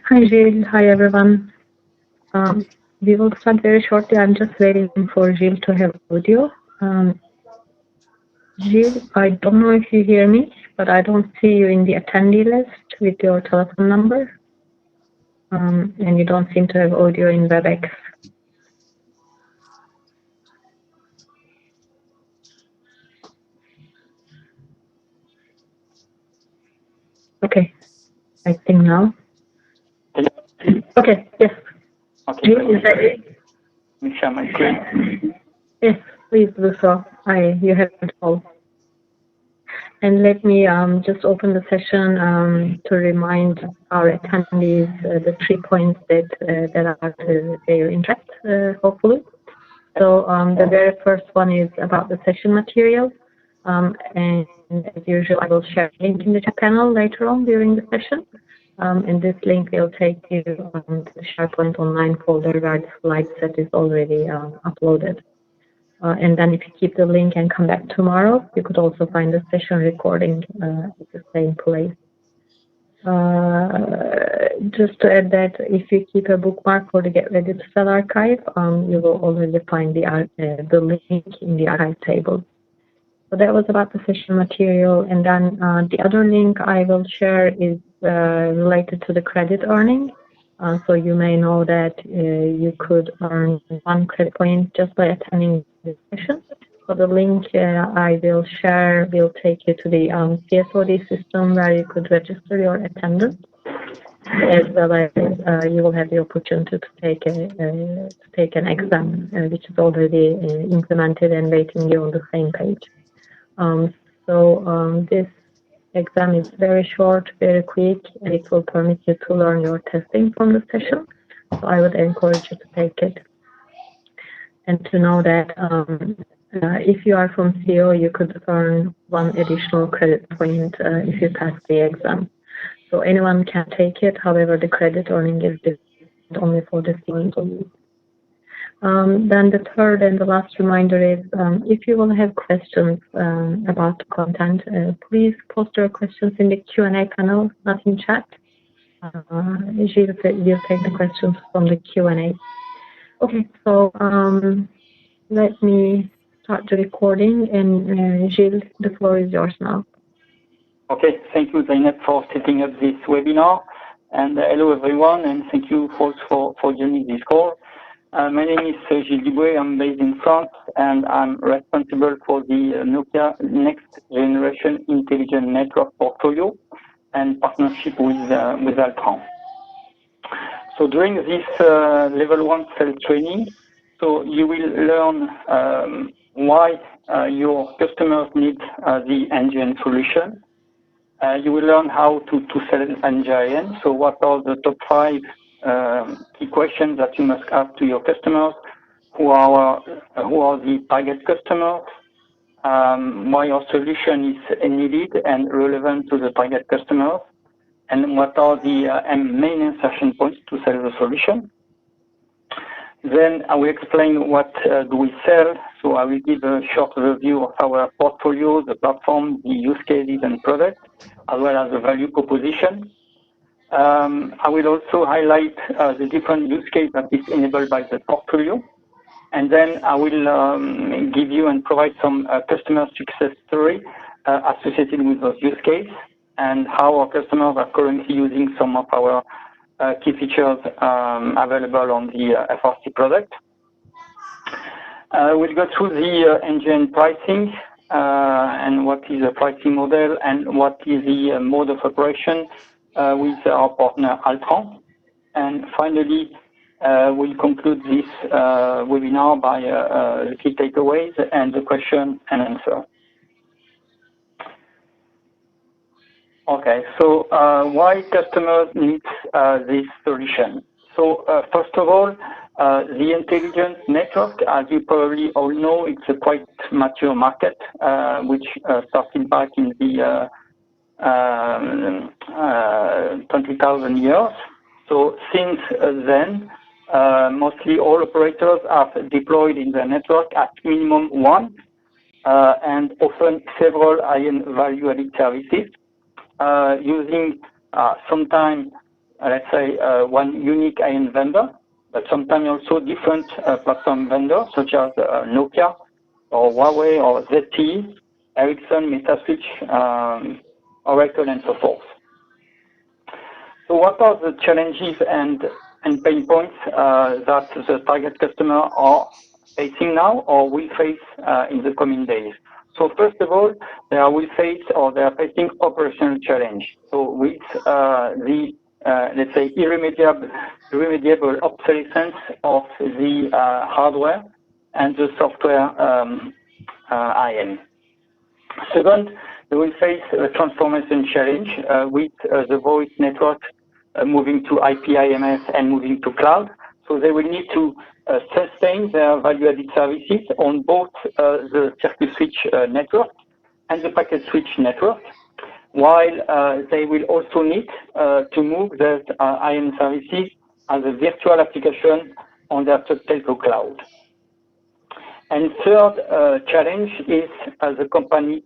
Hi, Gilles. Hi, everyone. We will start very shortly. I'm just waiting for Gilles to have audio. Gilles, I don't know if you hear me, but I don't see you in the attendee list with your telephone number. And you don't seem to have audio in WebEx. Okay, I think now. Okay, yes. Okay. Gilles, is that it? Let me share my screen. Yes, please do so. You have control. And let me just open the session to remind our attendees the 3 points that are to their interest, hopefully. So the very first one is about the session material. And as usual, I will share a link in the chat panel later on during the session. And this link will take you to the SharePoint Online folder where the slide set is already uploaded. And then if you keep the link and come back tomorrow, you could also find the session recording at the same place. Just to add that if you keep a bookmark for the Get Ready to Sell archive, you will already find the link in the archive table. So that was about the session material. And then the other link I will share is related to the credit earning. So you may know that you could earn 1 credit point just by attending this session. So the link I will share will take you to the CSOD system where you could register your attendance, as well as you will have the opportunity to take an exam, which is already implemented and waiting you on the same page. This exam is very short, very quick, and it will permit you to learn your testing from the session. So I would encourage you to take it. And to know that if you are from CO, you could earn 1 additional credit point if you pass the exam. So anyone can take it. However, the credit earning is only for the CO employees. Then the third and the last reminder is if you will have questions about the content, please post your questions in the Q&A panel, not in chat. Gilles will take the questions from the Q&A. Okay, so let me start the recording, and Gilles, the floor is yours now. Okay, thank you, Zainab, for setting up this webinar. And hello, everyone, and thank you folks for joining this call. My name is Gilles Duboué. I'm based in France, and I'm responsible for the Nokia Next Generation Intelligent Network portfolio and partnership with Altran. So during this level 1 sales training, so you will learn why your customers need the ngIN solution. You will learn how to sell ngIN. So what are the top 5 key questions that you must ask to your customers? Who are the target customers? Why your solution is needed and relevant to the target customers? And what are the main insertion points to sell the solution? Then I will explain what do we sell. So I will give a short overview of our portfolio, the platform, the use cases and products, as well as the value proposition. I will also highlight the different use cases that is enabled by the portfolio. And then I will give you and provide some customer success story associated with those use cases and how our customers are currently using some of our key features available on the FRC product. We'll go through the ngIN pricing and what is the pricing model and what is the mode of operation with our partner Altran. And finally, we'll conclude this webinar by the key takeaways and the question and answer. Okay, so why customers need this solution? So first of all, the intelligent network, as you probably all know, it's a quite mature market, which started back in the 20,000 years. So since then, mostly all operators have deployed in their network at minimum 1 and often several high-end value-added services. Using sometimes let's say, one unique IN vendor, but sometimes also different platform vendors, such as Nokia, or Huawei, or ZTE, Ericsson, Metaswitch, Oracle, and so forth. So what are the challenges and pain points that the target customer are facing now or will face in the coming days? So first of all, they will face or they are facing operational challenge. So with the let's say irremediable obsolescence of the hardware and the software IM. Second, they will face a transformation challenge with the voice network moving to IP-IMS and moving to cloud. So they will need to sustain their value-added services on both the circuit switch network and the packet switch network, while they will also need to move their IM services as a virtual application on their telco cloud. And third challenge is the company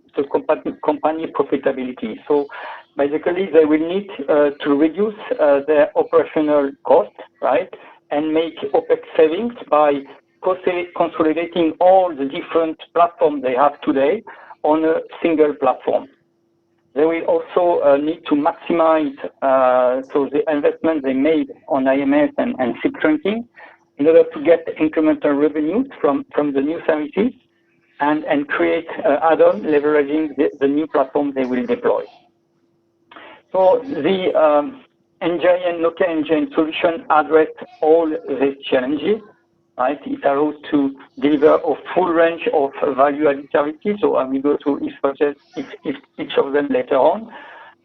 profitability. So basically, they will need to reduce their operational cost, right, and make OPEX savings by consolidating all the different platforms they have today on a single platform. They will also need to maximize so the investment they made on IMS and SIP trunking in order to get incremental revenue from the new services and create add-on leveraging the new platform they will deploy. So the ngIN, Nokia ngIN solution address all these challenges. Right? It allows to deliver a full range of value-added services. So I will go through each of them later on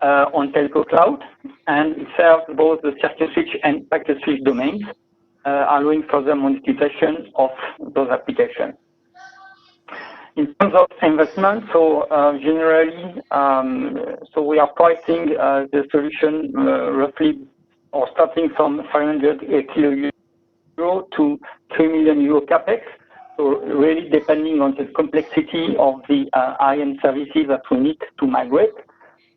telco cloud, and it serves both the circuit switch and packet switch domains, allowing further monetization of those applications. In terms of investment, so generally, so we are pricing the solution roughly, or starting from 500 kilo euro to 3 million euro capex. So really depending on the complexity of the IM services that we need to migrate,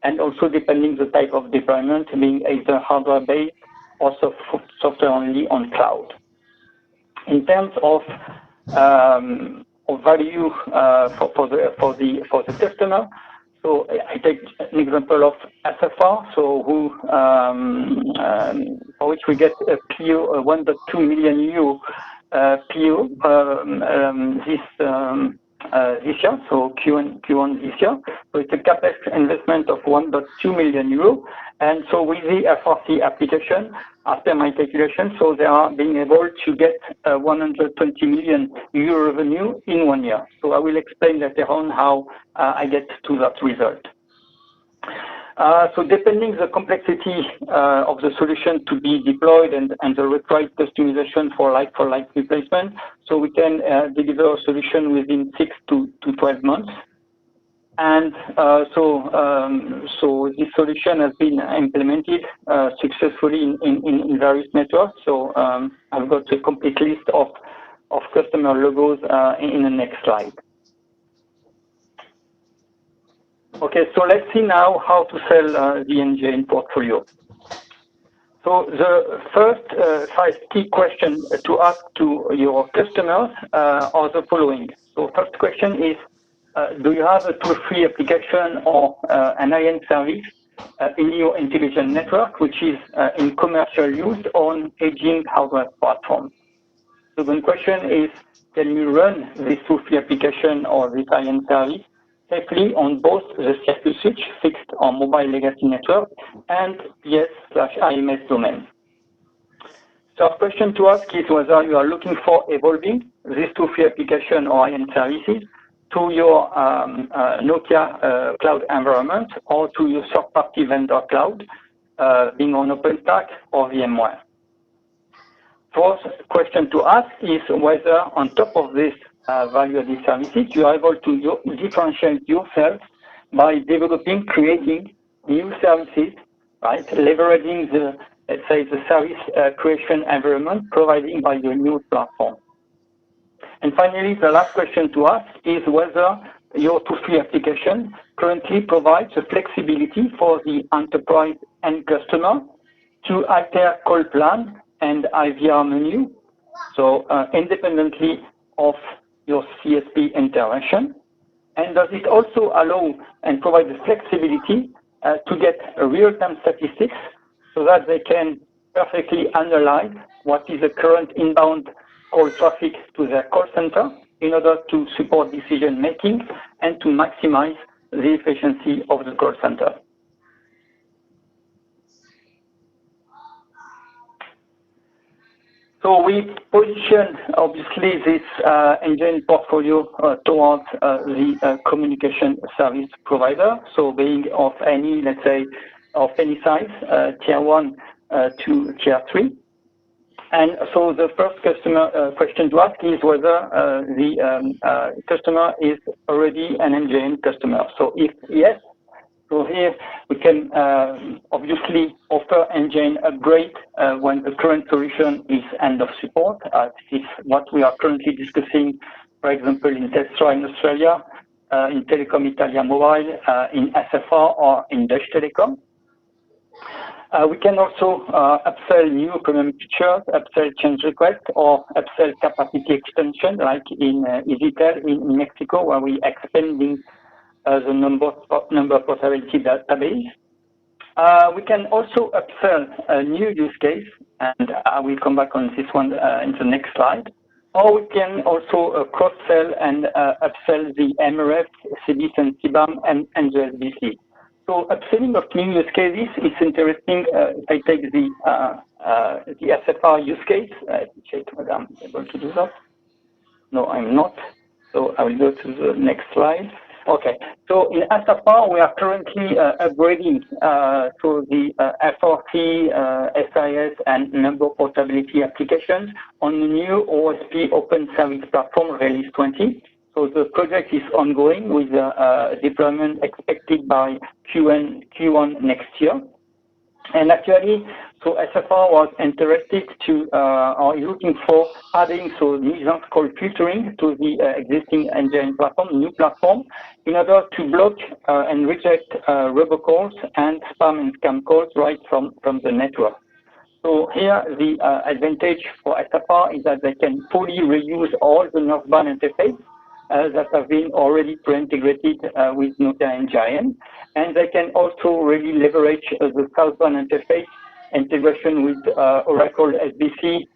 and also depending the type of deployment, being either hardware-based or software only on cloud. In terms of value for the customer, so I take an example of SFR, so who for which we get a PO, 1.2 million euro PO this year, so Q1 this year. So it's a capex investment of 1.2 million euro, and so with the FRC application, after my calculation, so they are being able to get 120 million euro revenue in 1 year. So I will explain later on how I get to that result. So depending the complexity of the solution to be deployed and the required customization for like replacement, so we can deliver a solution within 6 to 12 months. And so this solution has been implemented successfully in various networks. So I've got a complete list of customer logos in the next slide. Okay, so let's see now how to sell the ngIN portfolio. So the first 5 key questions to ask to your customers are the following. So first question is, do you have a toll-free application or an IN service in your intelligent network, which is in commercial use on aging hardware platform? Second question is, can you run this toll-free application or this IN service safely on both the circuit switch, fixed or mobile legacy network, and PS/IMS domain? Third question to ask is whether you are looking for evolving this toll-free application or IN services to your Nokia cloud environment or to your third-party vendor cloud, being on OpenStack or VMware. Fourth question to ask is whether on top of this value-added services, you are able to differentiate yourself by developing, creating new services, right? Leveraging the, let's say, the service creation environment provided by your new platform. And finally, the last question to ask is whether your toll-free application currently provides the flexibility for the enterprise end customer to alter call plan and IVR menu, so independently of your CSP intervention? And does it also allow and provide the flexibility to get real-time statistics so that they can perfectly analyze what is the current inbound call traffic to their call center in order to support decision making and to maximize the efficiency of the call center? So we position, obviously, this ngIN portfolio towards the communication service provider. So being of any, let's say, of any size, tier 1 to tier 3. And so the first customer question to ask is whether the customer is already an ngIN customer. So if yes, so here we can obviously offer ngIN upgrade when the current solution is end of support. This is what we are currently discussing, for example, in Telstra in Australia, in Telecom Italia Mobile, in SFR or in Dutch Telecom. We can also upsell new premium features, upsell change request, or upsell capacity extension, like in EasyTel in Mexico, where we expanding the number portability database. We can also upsell a new use case, and I will come back on this one in the next slide. Or we can also cross-sell and upsell the MRF, CBIS, and CBAM, and the SBC. So upselling of new use cases is interesting. If I take the SFR use case, check whether I'm able to do that. No, I'm not. So I will go to the next slide. Okay, so in SFR, we are currently upgrading to the FRC, SIS, and number portability applications on the new OSP Open Service Platform Release 20. So the project is ongoing with deployment expected by Q1 next year. And actually, so SFR was interested to, or looking for adding so nuisance call filtering to the existing ngIN platform, new platform, in order to block and reject robocalls and spam and scam calls right from the network. So here, the advantage for SFR is that they can fully reuse all the northbound interface that have been already pre-integrated with Nokia ngIN, and they can also really leverage the southbound interface, integration with Oracle SBC,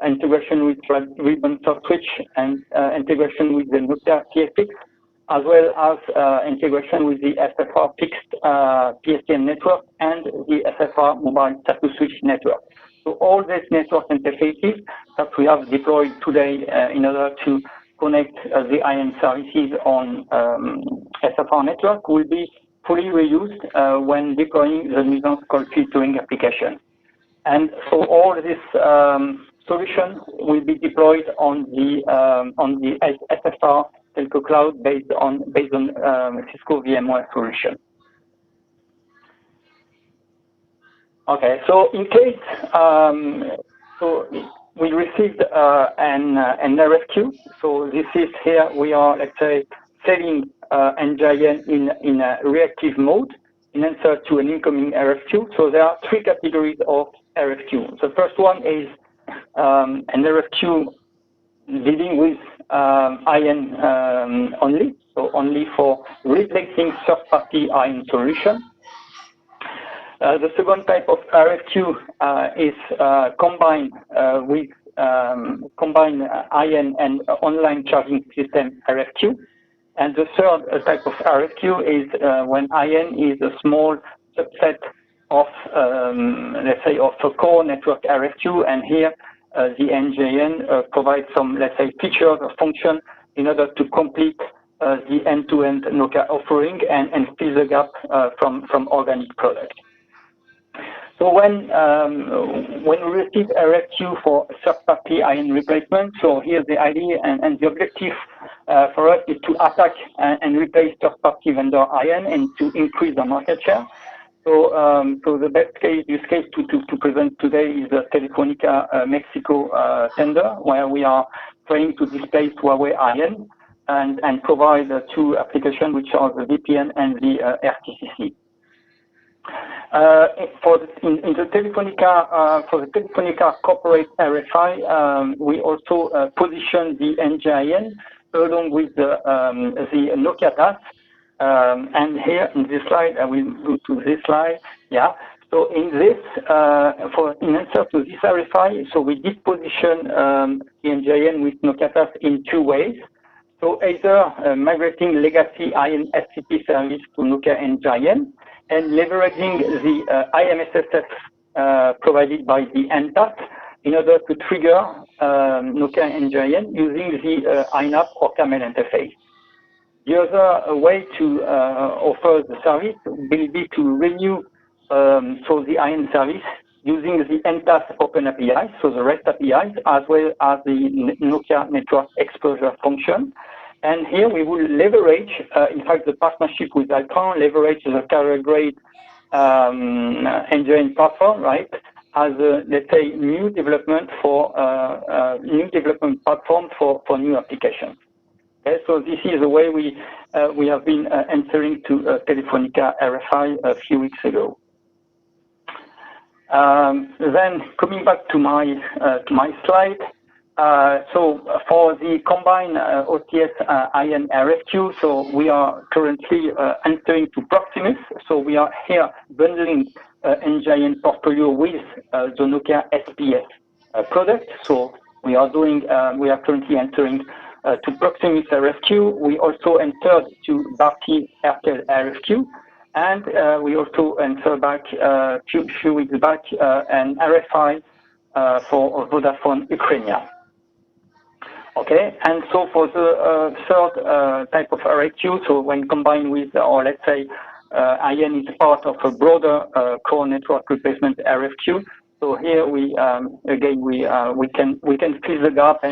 integration with ribbon soft switch, and integration with the Nokia TFX, as well as integration with the SFR fixed PSTN network and the SFR mobile status switch network. So all these network interfaces that we have deployed today in order to connect the IN services on SFR network will be fully reused when deploying the nuisance call filtering application. And so all this solution will be deployed on the SFR telco cloud based on Cisco VMware solution. Okay, so in case so we received an RFQ. So this is here we are, let's say, selling ngIN in a reactive mode in answer to an incoming RFQ. So there are three categories of RFQ. The first one is an RFQ dealing with IN only, so only for replacing third-party IN solution. The second type of RFQ is combined with combined IN and online charging system RFQ. And the third type of RFQ is when IN is a small subset of, let's say, of a core network RFQ. And here the ngIN provides some, let's say, features or function in order to complete the end-to-end Nokia offering and fill the gap from organic product. So when we receive RFQ for third-party IN replacement, so here's the idea and the objective for us is to attack and replace third-party vendor IN and to increase the market share. So, so the best use case to present today is the Telefonica Mexico tender, where we are trying to displace Huawei IN and provide two applications, which are the VPN and the RTCC. In the Telefonica, for the Telefonica corporate RFI, we also position the ngIN along with the Nokia DAS. And here in this slide, I will go to this slide. Yeah. So in this, in answer to this RFI, so we did position the ngIN with Nokia DAS in two ways. So either migrating legacy IN SCP service to Nokia ngIN and leveraging the IMSSF provided by the NTAP in order to trigger Nokia ngIN using the INAP or camel interface. The other way to offer the service will be to renew so the IN service using the NTAS Open API, so the REST APIs, as well as the Nokia Network Exposure function. And here we will leverage, in fact, the partnership with Altran, leverage the carrier-grade ngIN platform, right, as a, let's say, new development platform for new applications. Okay, so this is the way we have been answering to Telefonica RFI a few weeks ago. Then coming back to my slide. So for the combined OTS IN RFQ, so we are currently answering to Proximus. So we are here bundling ngIN portfolio with the Nokia SPS product. So we are currently entering to Proximus RFQ. We also entered to Bharti Airtel RFQ. And we also entered back a few weeks back an RFI for Vodafone Ukraine. Okay, and so for the third type of RFQ, so when combined with, or let's say, IN is part of a broader core network replacement RFQ. So here we again we can fill the gap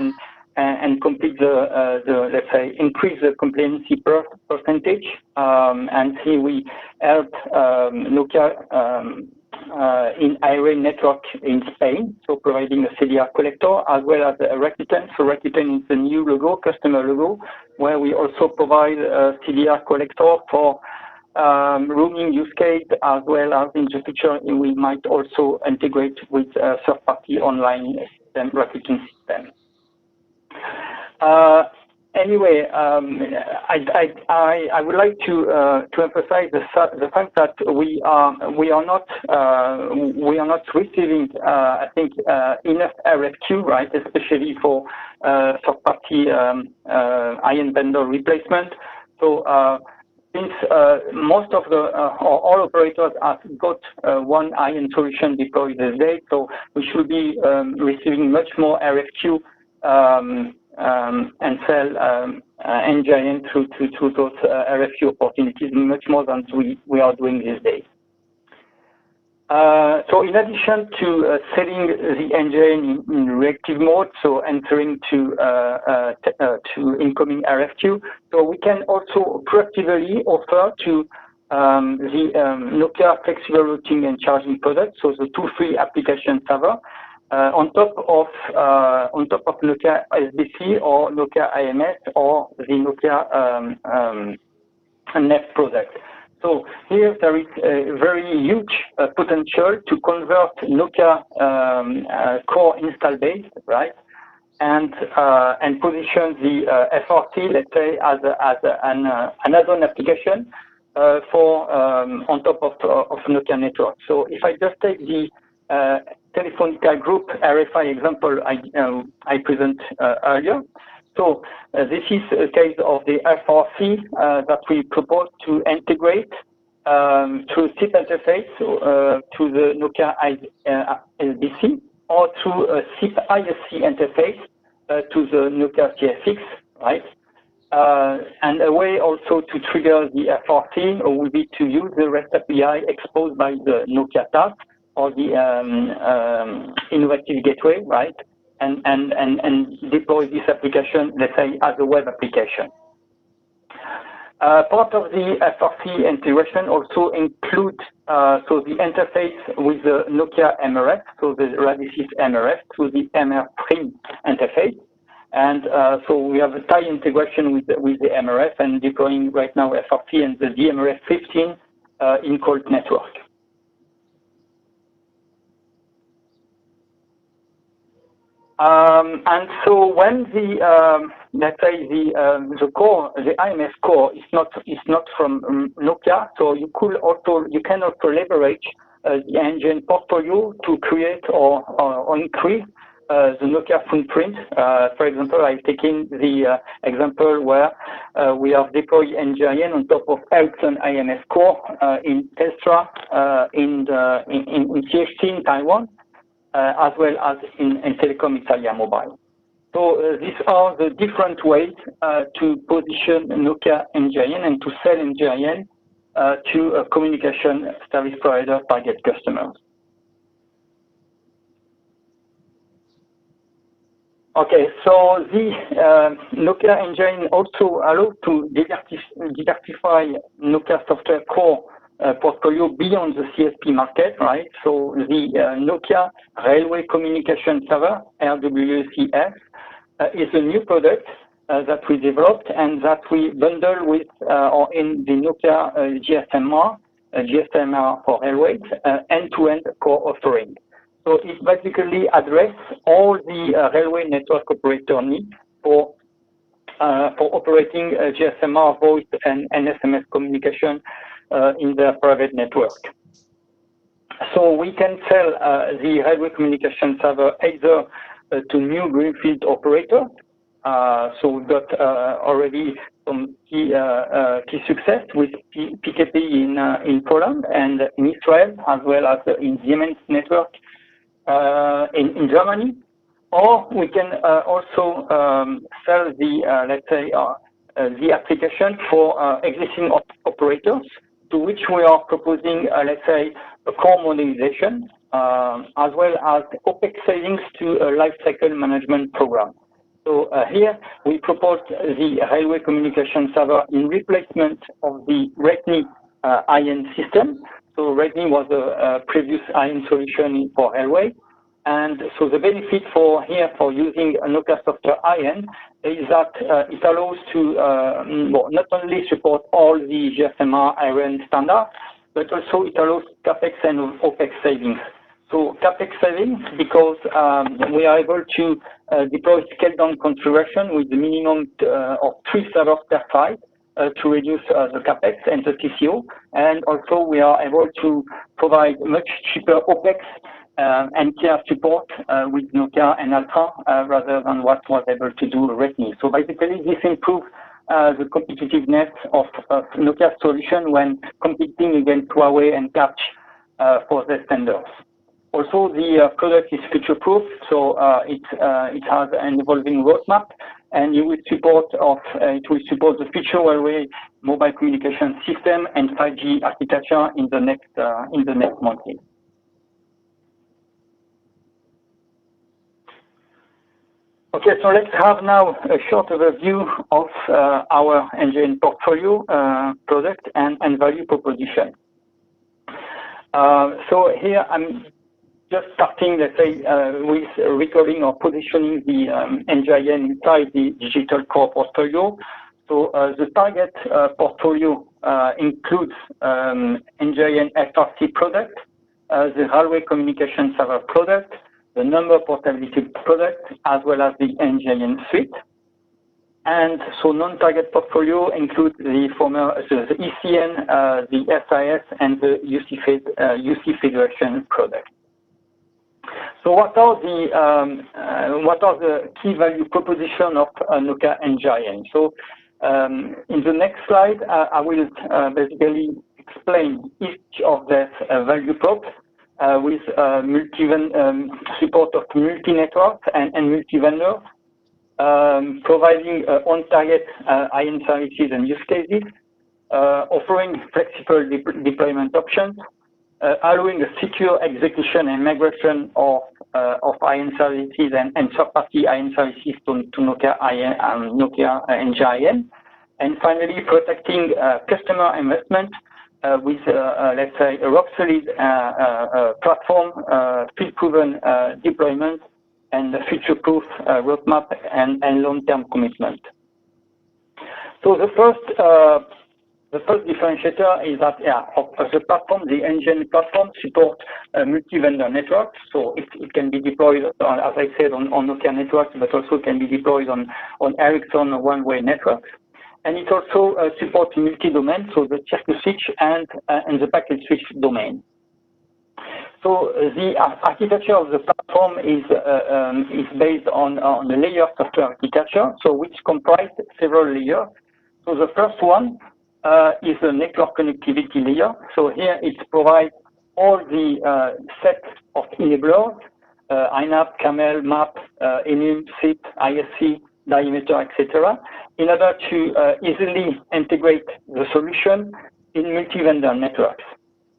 and complete the let's say increase the compliancy percentage. And here we help Nokia in Iran network in Spain, so providing a CDR collector as well as a Rakuten. So Rakuten is the new logo, customer logo, where we also provide a CDR collector for roaming use case, as well as in the future we might also integrate with a third-party online system, Rakuten system. Anyway, I would like to emphasize the fact that we are not receiving I think enough RFQ, right, especially for third-party IN vendor replacement. So since most of the all operators have got one IN solution deployed these days, so we should be receiving much more RFQ. And sell ngIN through those RFQ opportunities much more than we are doing these days. So in addition to selling the ngIN in reactive mode, so entering to incoming RFQ, so we can also proactively offer to the Nokia flexible routing and charging product, so the two-free application server. On top of Nokia SBC or Nokia IMS or the Nokia NEF product. So here there is a very huge potential to convert Nokia core install base, right, and position the FRC, let's say, as an add-on application for on top of Nokia network. So if I just take the Telefonica Group RFI example I present earlier. So this is a case of the FRC that we propose to integrate through SIP interface to the Nokia SBC or through a SIP ISC interface to the Nokia CFX, right? And a way also to trigger the FRC will be to use the REST API exposed by the Nokia TAP or the innovative gateway, right? And deploy this application, let's say, as a web application. Part of the FRC integration also includes so the interface with the Nokia MRF, so the Radisys MRF through the MRPrim interface. And so we have a tight integration with the MRF and deploying right now FRC and the DMRF 15 in Colt network. And so when let's say the core, the IMS core is not from Nokia, so you can also leverage the engine portfolio to create or increase the Nokia footprint. For example, I've taken the example where we have deployed ngIN on top of Ericsson IMS core in Telstra, in THC in Taiwan, as well as in Telecom Italia Mobile. So these are the different ways to position Nokia ngIN and to sell ngIN to a communication service provider target customers. Okay, so the Nokia ngIN also allows to diversify Nokia software core portfolio beyond the CSP market, right? So the Nokia Railway Communication Server, RWCS, is a new product that we developed and that we bundle with or in the Nokia GSMR for railways end-to-end core offering. So it basically addresses all the railway network operator needs for operating GSMR voice and SMS communication in their private network. So we can sell the railway communication server either to new greenfield operators. So we've got already some key success with PKP in Poland and in Israel, as well as in Siemens network in Germany. Or we can also sell the, let's say, the application for existing operators, to which we are proposing, let's say, a core modernization, as well as OPEX savings to a lifecycle management program. So here we propose the railway communication server in replacement of the RETNI IN system. So RETNI was a previous IN solution for railway. And so the benefit for using a Nokia software IN is that it allows to not only support all the GSMR IN standards, but also it allows CAPEX and OPEX savings. So CAPEX savings because we are able to deploy scaled-down configuration with the minimum of 3 servers per site to reduce the CAPEX and the TCO. And also we are able to provide much cheaper OPEX and care support with Nokia and Ultra rather than what was able to do RETNI. So basically this improves the competitiveness of Nokia solution when competing against Huawei and Catch for their tenders. Also, the product is future-proof, so it has an evolving roadmap, and it will support the future railway mobile communication system and 5G architecture in the next months. Okay, so let's have now a short overview of our ngIN portfolio, product, and value proposition. So here I'm just starting, let's say, with recording or positioning the ngIN inside the digital core portfolio. So the target portfolio includes ngIN SRC product, the railway communication server product, the number portability product, as well as the ngIN suite. And so non-target portfolio includes the ECN, the SIS, and the UC Federation product. So what are the key value proposition of Nokia ngIN? So in the next slide, I will basically explain each of the value props with support of multi-network and multi-vendor, providing on-target IN services and use cases, offering flexible deployment options, allowing a secure execution and migration of IN services and third-party IN services to Nokia ngIN, and finally protecting customer investment with, let's say, a rock-solid platform, field-proven deployment, and a future-proof roadmap and long-term commitment. So the first The first differentiator is that, the platform, the ngIN platform, supports multi-vendor networks. So it can be deployed, as I said, on Nokia networks, but also can be deployed on Ericsson one-way networks. And it also supports multi-domain, so the circuit switch and the packet switch domain. So the architecture of the platform is based on the layer software architecture, so which comprise several layers. So the first one is the network connectivity layer. So here it provides all the set of enablers, INAP, CAML, MAP, NIM, SIP, ISC, diameter, etc., in order to easily integrate the solution in multi-vendor networks.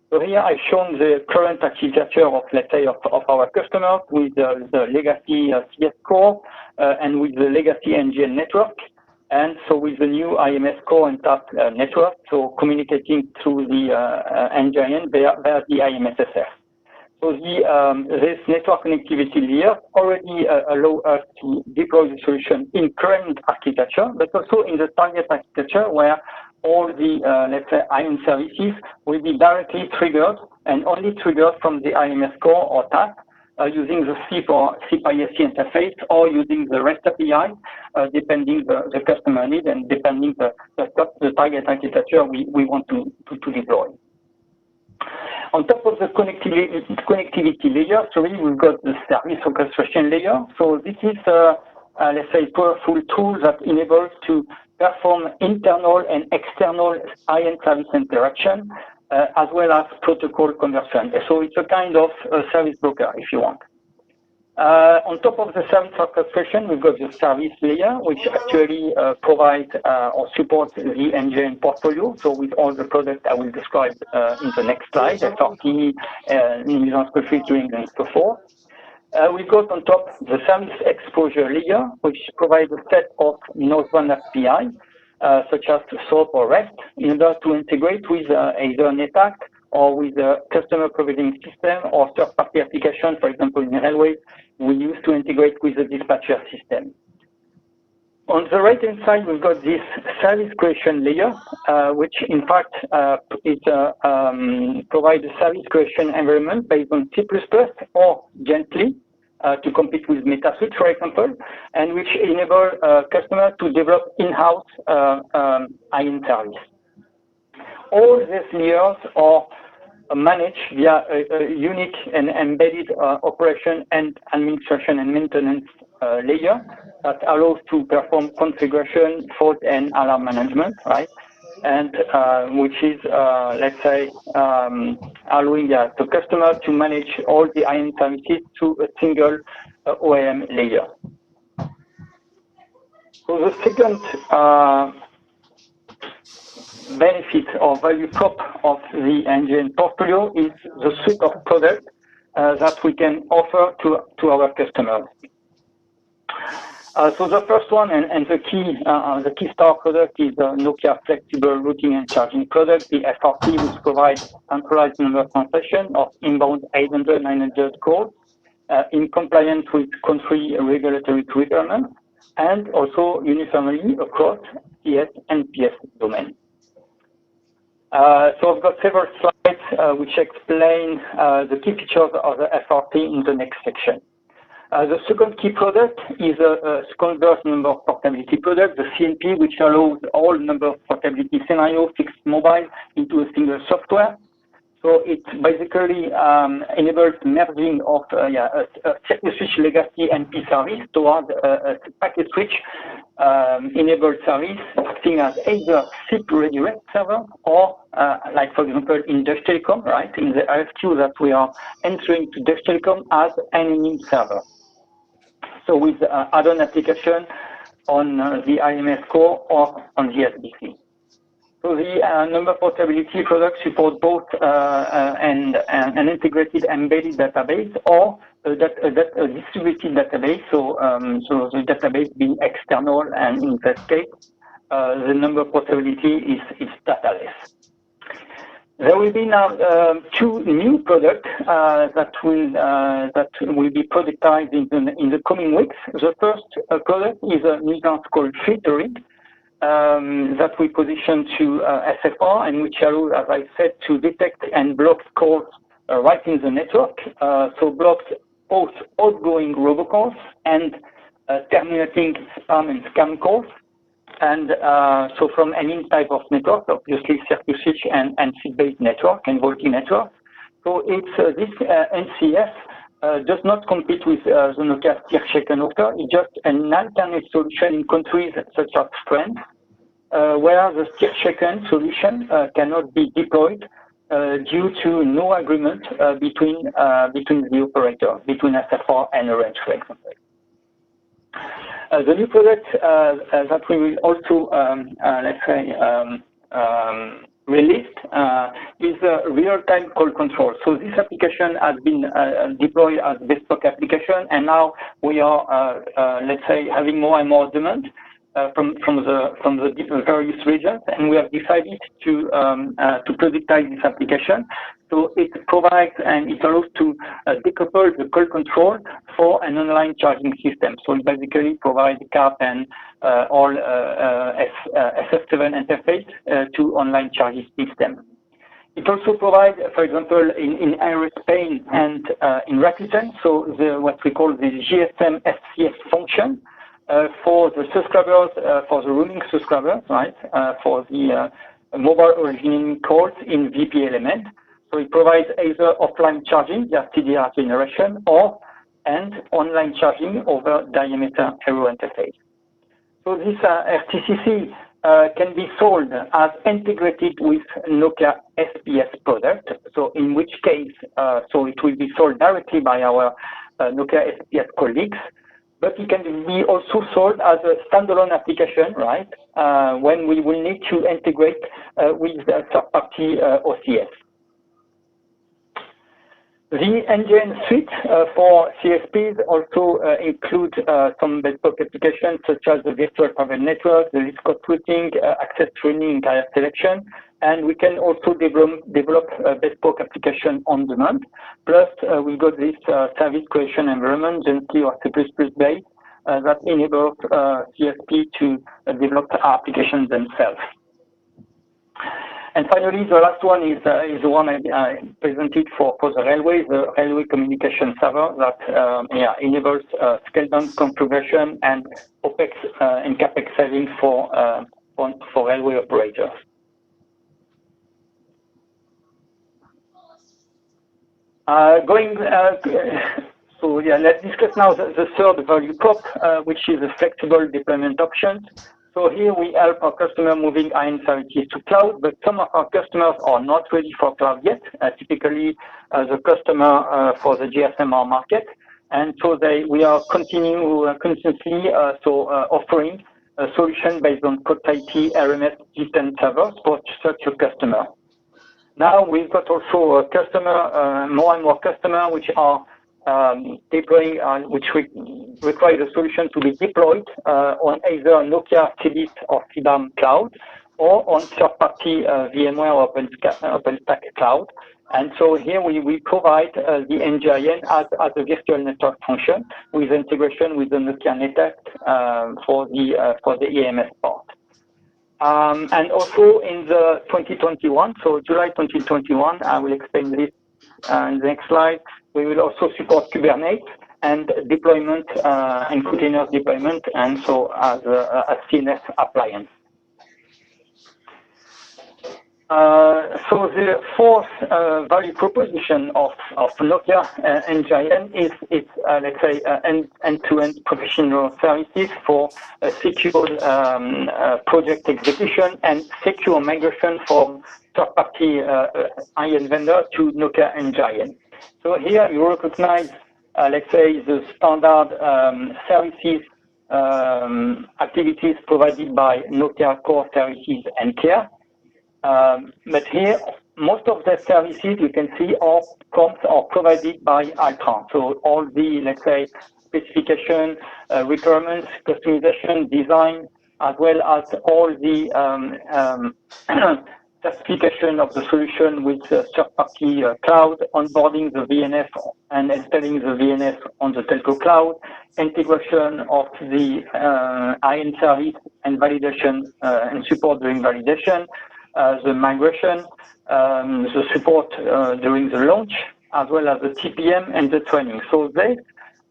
So here I've shown the current architecture of, let's say, of our customers with the legacy CS core and with the legacy ngIN network, and so with the new IMS core and TAP network, so communicating through the ngIN via the IMSSF. So this network connectivity layer already allow us to deploy the solution in current architecture, but also in the target architecture where all the, let's say, IN services will be directly triggered and only triggered from the IMS core or TAP using the SIP or SIP-ISC interface or using the REST API, depending the customer need and depending the target architecture we want to deploy. On top of the connectivity layer, we've got the service orchestration layer. So this is, let's say, a powerful tool that enables to perform internal and external IN service interaction, as well as protocol conversion. So it's a kind of service broker, if you want. On top of the service orchestration, we've got the service layer, which actually provides or supports the ngIN portfolio. So with all the products I will describe in the next slide, SRT, nuisance filtering, and so forth. We've got on top the service exposure layer, which provides a set of northbound API, such as SOAP or REST, in order to integrate with either NetAct or with the customer provisioning system or third-party application. For example, in railway, we used to integrate with the dispatcher system. On the right-hand side, we've got this service creation layer, which in fact provides a service creation environment based on C++ or gently to compete with MetaSwitch, for example, and which enable customers to develop in-house IN service. All these layers are managed via a unique and embedded operation and administration and maintenance layer that allows to perform configuration, fault, and alarm management, right? And which is, let's say, allowing the customer to manage all the IN services through a single OEM layer. So the second benefit or value prop of the ngIN portfolio is the suite of products that we can offer to our customers. So the first one and the key star product is the Nokia flexible routing and charging product, the FRT, which provides centralized number translation of inbound 800, 900 calls in compliance with country regulatory requirements and also uniformly across CS and PS domains. So I've got several slides which explain the key features of the FRT in the next section. The second key product is a converged number portability product, the CNP, which allows all number of portability scenario, fixed mobile, into a single software. So it basically enables merging of a circuit switch legacy NP service towards a packet switch enabled service acting as either SIP ready REST server or, like for example, in Deutsche Telekom, right, in the RFQ that we are entering to Deutsche Telekom as an NIM server. So with add-on application on the IMS core or on the SBC. So the number portability product supports both an integrated embedded database or a distributed database. So the database being external, and in that case, the number portability is dataless. There will be now two new products that will be productized in the coming weeks. The first product is a nuisance called filtering, that we position to SFR, and which allows, as I said, to detect and block calls right in the network. So blocks both outgoing robocalls and terminating spam and scam calls. And so from any type of network, obviously circuit switch and seed-based network and VoLTE network. So it's this NCS does not compete with the Nokia steer-shaken offer. It's just an alternate solution in countries such as France, where the steer-shaken solution cannot be deployed due to no agreement between the operator, between SFR and Orange, for example. The new product that we will also, let's say, released is a real-time call control. So this application has been deployed as bespoke application, and now we are, let's say, having more and more demand from the various regions, and we have decided to productize this application. So it provides and it allows to decouple the call control for an online charging system. So it basically provides CAP and all SF7 interface to online charging system. It also provides, for example, in Iris Spain and in Rakuten, so what we call the GSM SCS function for the subscribers, for the roaming subscribers, right, for the mobile originating calls in VP element. So it provides either offline charging via TDR generation and online charging over diameter aero interface. So this FTCC can be sold as integrated with Nokia SPS product. So in which case, so it will be sold directly by our Nokia SPS colleagues, but it can be also sold as a standalone application, right? When we will need to integrate with the third-party OCS. The ngIN suite for CSPs also include some bespoke applications such as the virtual private network, the list code routing, access training, and carrier selection, and we can also develop bespoke application on demand. Plus, we got this service creation environment, gently or C++ based, that enables CSP to develop applications themselves. And finally, the last one is the one I presented for the railway communication server that enables scale-down configuration and OPEX and CAPEX savings for railway operators. So let's discuss now the third value prop, which is a flexible deployment options. So here we help our customer moving ngIN services to cloud, but some of our customers are not ready for cloud yet, typically the customer for the GSMR market. And so we are constantly offering a solution based on code IT RMS system servers for such a customer. Now we've got also a customer, more and more customers which are deploying, which require the solution to be deployed on either Nokia CDIS or CDAM cloud or on third-party VMware or OpenStack cloud. And so here we provide the ngIN as a virtual network function with integration with the Nokia NetAct for the EMS part. And also in the 2021, so July 2021, I will explain this in the next slide. We will also support Kubernetes and deployment and container deployment, and so as a CNF appliance. So the fourth value proposition of Nokia ngIN is let's say end-to-end professional services for secure project execution and secure migration from third-party IN vendor to Nokia ngIN. So here you recognize, let's say, the standard services activities provided by Nokia Core Services and Care. But here, most of the services you can see are provided by Altran. So all the, let's say, specification, requirements, customization, design, as well as all the certification of the solution with third-party cloud, onboarding the VNF and installing the VNF on the telco cloud, integration of the IN service and validation and support during validation, the migration, the support during the launch, as well as the TPM and the training. So these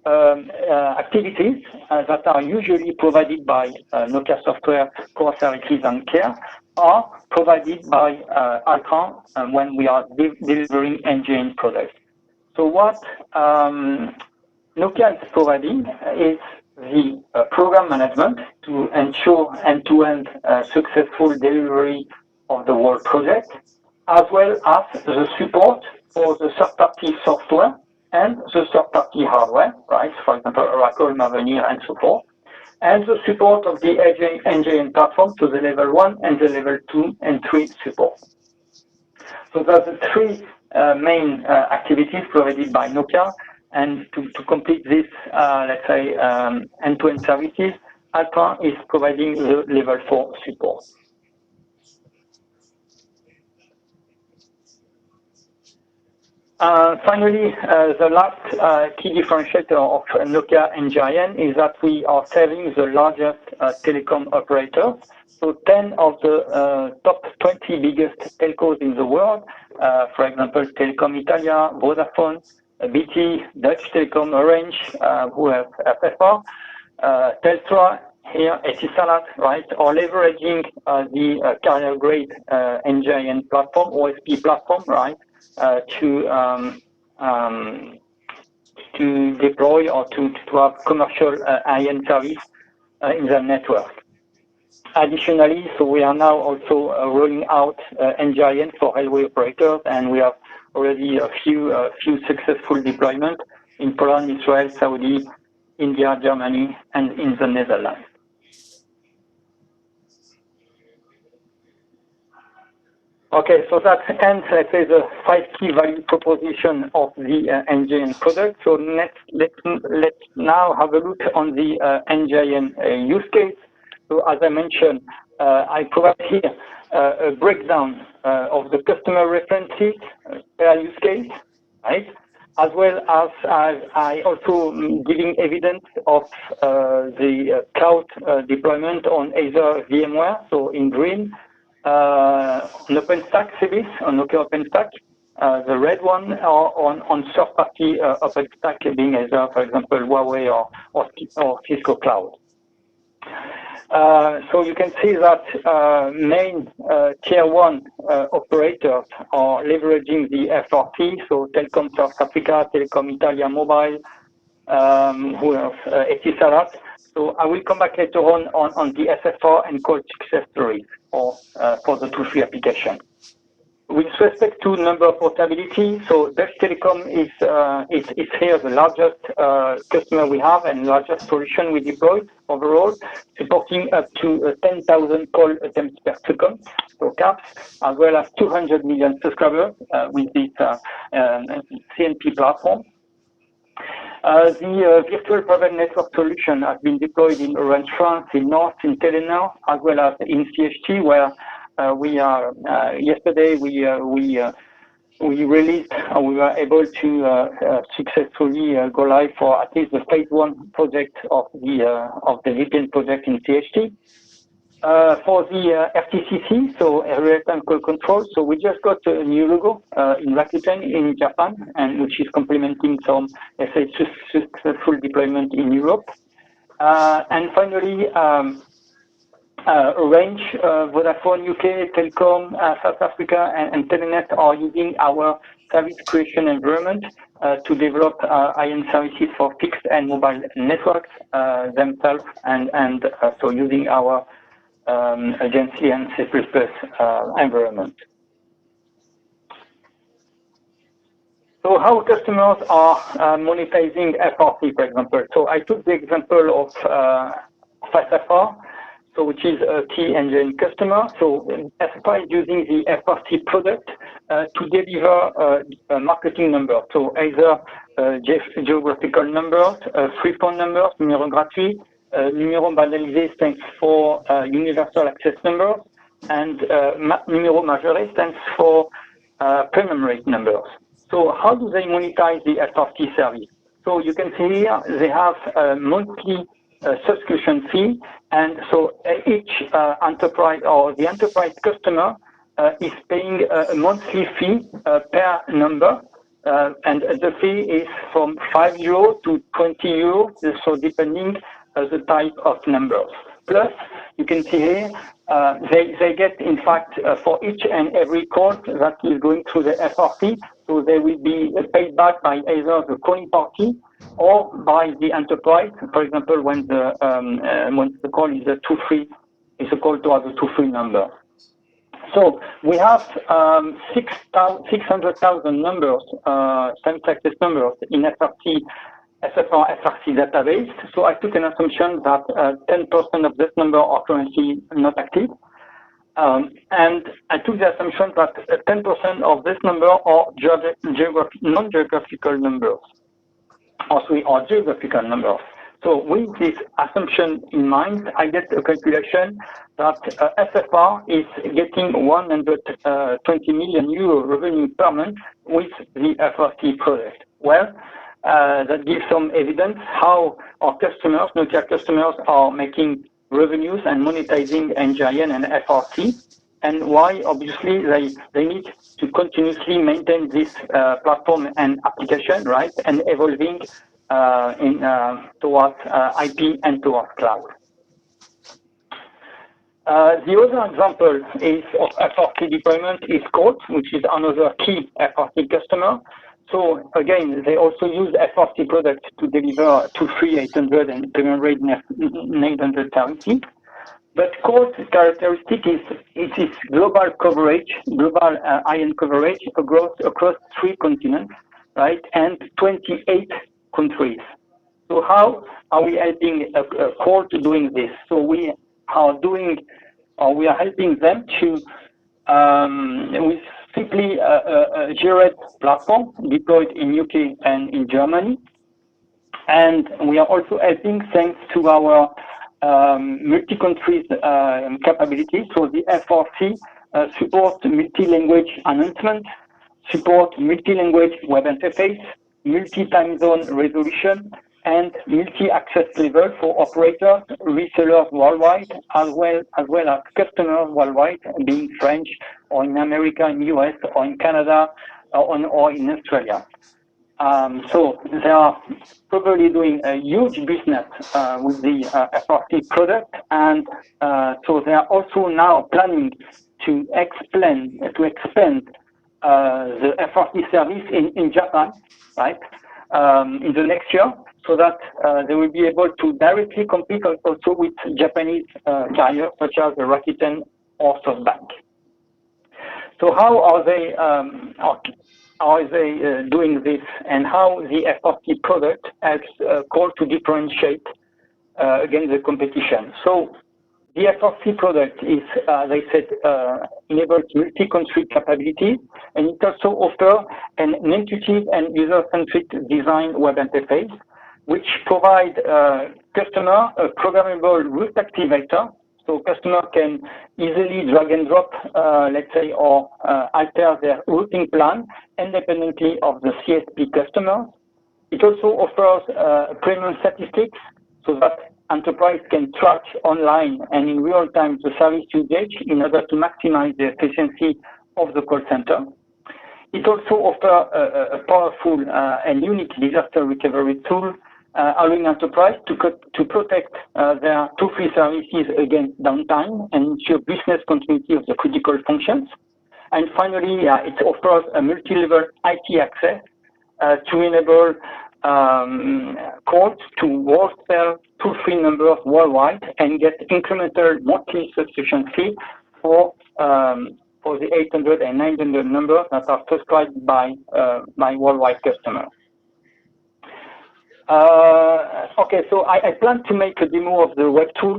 activities that are usually provided by Nokia Software Core Services and Care are provided by Altran when we are delivering ngIN products. So what Nokia is providing is the program management to ensure end-to-end successful delivery of the whole project, as well as the support for the third-party software and the third-party hardware, right? For example, Oracle, Mavenir, and so forth, and the support of the ngIN platform to the level 1 and the level 2 and 3 support. So that's the three main activities provided by Nokia. And to complete this, let's say, end-to-end services, Altran is providing the level 4 support. Finally, the last key differentiator of Nokia ngIN is that we are serving the largest telecom operators. So 10 of the top 20 biggest telcos in the world, for example, Telecom Italia, Vodafone, BT, Dutch Telecom, Orange, who have FFR, Telstra, here, Etisalat, right, are leveraging the carrier-grade ngIN platform, OSP platform, right, to deploy or to have commercial IN service in their network. Additionally, so we are now also rolling out ngIN for railway operators, and we have already a few successful deployments in Poland, Israel, Saudi, India, Germany, and in the Netherlands. Okay, so that ends, let's say, the 5 key value proposition of the ngIN product. So let's now have a look on the ngIN use case. So as I mentioned, I provide here a breakdown of the customer references per use case, right? As well as I also giving evidence of the cloud deployment on either VMware, so in green, on OpenStack service, on Nokia OpenStack, the red one, or on third-party OpenStack being either, for example, Huawei or Cisco Cloud. So you can see that main tier 1 operators are leveraging the FRC, so Telecom South Africa, Telecom Italia Mobile, who have Etisalat. So I will come back later on the SFR and call success stories for the 2-3 application. With respect to number portability, so Dutch Telecom is here the largest customer we have and largest solution we deployed overall, supporting up to 10,000 call attempts per second, so CAPS, as well as 200 million subscribers with this CNP platform. The virtual private network solution has been deployed in Orange France, in North, in Telenor, as well as in CHT, where we are yesterday we released and we were able to successfully go live for at least the phase 1 project of the VPN project in CHT. For the FTCC, so real-time call control, so we just got a new logo in Rakuten in Japan, and which is complementing some successful deployment in Europe. And finally, Orange, Vodafone UK, Telecom, South Africa, and Telenet are using our service creation environment to develop IN services for fixed and mobile networks themselves, and so using our agency and C++ environment. So how customers are monetizing FRC, for example. So I took the example of SFR, so which is a key ngIN customer. So SFR is using the FRC product to deliver marketing numbers. So either geographical numbers, free phone numbers, numéro gratuit, numéro banalisé stands for universal access numbers, and numéro majoré stands for premium rate numbers. So how do they monetize the FRC service? So you can see here they have a monthly subscription fee, and so each enterprise or the enterprise customer is paying a monthly fee per number, and the fee is from €5 to €20, so depending the type of numbers. Plus, you can see here they get, in fact, for each and every call that is going through the FRC, so they will be paid back by either the calling party or by the enterprise. For example, when the call is a toll-free, it's a call to have a toll-free number. So we have 600,000 numbers, same access numbers in SFR FRC database. So I took an assumption that 10% of this number are currently not active. And I took the assumption that 10% of this number are non-geographical numbers, or geographical numbers. So with this assumption in mind, I get a calculation that SFR is getting €120 million revenue per month with the FRC product. Well, that gives some evidence how our customers, Nokia customers, are making revenues and monetizing ngIN and FRC, and why obviously they need to continuously maintain this platform and application, right, and evolving towards IP and towards cloud. The other example is of FRC deployment is Colt, which is another key FRC customer. So again, they also use FRC products to deliver toll-free 800 and premium rate 900 services. But Colt's characteristic is its global coverage, global IN coverage across 3 continents, right, and 28 countries. So how are we helping Colt doing this? So we are helping them to with simply a GRED platform deployed in UK and in Germany, and we are also helping thanks to our multi-countries capabilities. So the FRC supports multi-language announcement, support multi-language web interface, multi-time zone resolution, and multi-access level for operators, resellers worldwide, as well as customers worldwide, being French, or in America, in US, or in Canada, or in Australia. So they are probably doing a huge business with the FRC product, and so they are also now planning to expand the FRC service in Japan, right, in the next year, so that they will be able to directly compete also with Japanese carriers such as Rakuten or SoftBank. So how are they doing this, and how the FRC product helps Colt to differentiate against the competition? So the FRC product is, as I said, enables multi-country capabilities, and it also offers an intuitive and user-centric design web interface, which provide customer a programmable route activator. So customer can easily drag and drop, let's say, or alter their routing plan independently of the CSP customer. It also offers premium statistics so that enterprise can track online and in real time the service usage in order to maximize the efficiency of the call center. It also offers a powerful and unique disaster recovery tool, allowing enterprise to protect their toll-free services against downtime and ensure business continuity of the critical functions. And finally, it offers a multi-level IT access to enable Colt to wholesale toll-free numbers worldwide and get incremental monthly subscription fee for the 800 and 900 numbers that are subscribed by worldwide customers. Okay, so I plan to make a demo of the web tool,